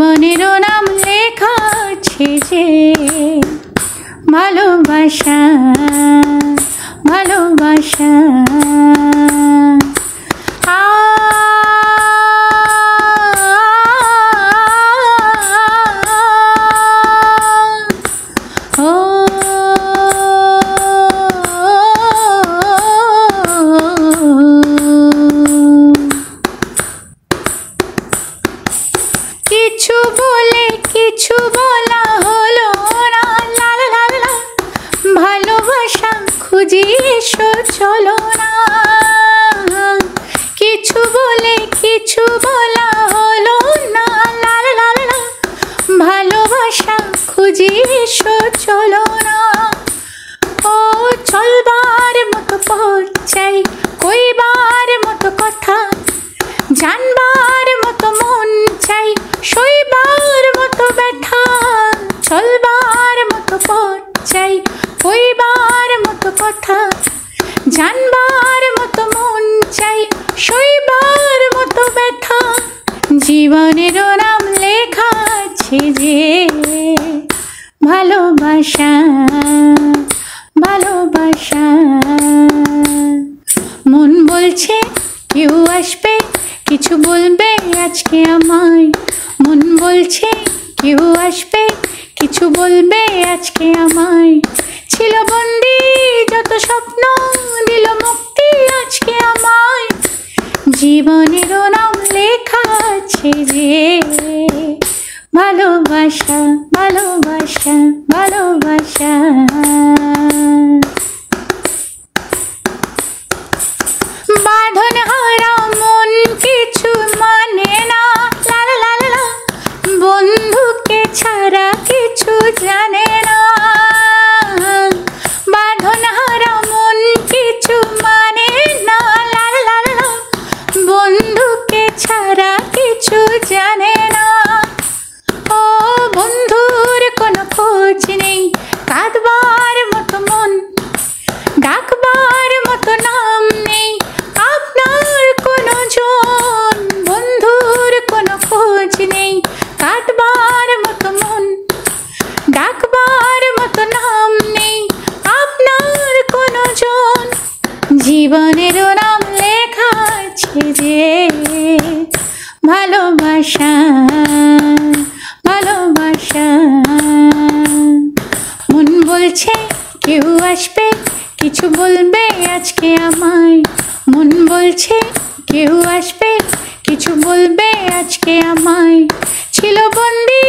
জীবনেরও নাম লেখা আছে যে ভালোবাসা ভালোবাসা। কিছু বলে কিছু বলা হলো না, লা লা লা লা, ভালোবাসা খুঁজি এসো চলো না। কিছু বলে কিছু বলা হলো না, লা লা লা লা, ভালোবাসা খুঁজি এসো চলো না। ও চলবার মতো পথ চাই, কইবার মতো কথা, জানবার মতো মন চাই, সইবার মতো ব্যথা। চলবার মতো পথ চাই, কইবার মতো কথা, জানবার মতো মন চাই, সইবার মতো ব্যথা। জীবনেরও নাম লেখা আছে যে ভালোবাসা ভালোবাসা। মন বলছে কেউ আসবে কিছু বলবে আজকে আমায়, মন বলছে কেউ আসবে কিছু বলবে আজকে আমায়। ছিল বন্দি যত স্বপ্ন দিল মুক্তি আজকে আমায়। জীবনেরও নাম লেখা আছে যে ভালোবাসা ভালোবাসা ভালোবাসা। বাঁধন হারা মন কিছু মানে না, লা লা লা লা, বন্ধুকে ছাড়া কিছু জানে না। বাঁধন হারা মন কিছু মানে না, লা লা লা লা, বন্ধুকে ছাড়া কিছু জানে না। ও বন্ধুর কোনো খোঁজ নেই, কাঁদবার মতো মন, ডাকবার মতো নাম নেই আপনার কোনো জন। বন্ধুর কোনো খোঁজ নেই, কাঁদবার মতো মন, ডাকবার মতো নাম নেই আপনার কোনো জন। জীবনেরও নাম লেখা আছে যে ভালোবাসা ভালোবাসা। মন বলছে কেউ আসবে কিছু বলবে আজকে আমায়, মন বলছে কেউ আসবে কিছু বলবে আজকে আমায়। ছিল বন্দি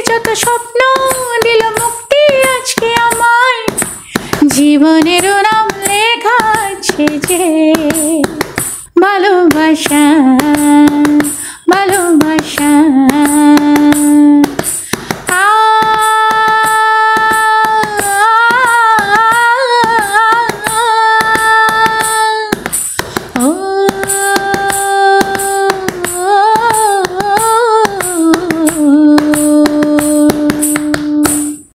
যত স্বপ্ন দিল মুক্তি আজকে আমায়। জীবনেরও নাম লেখা আছে যে ভালোবাসা।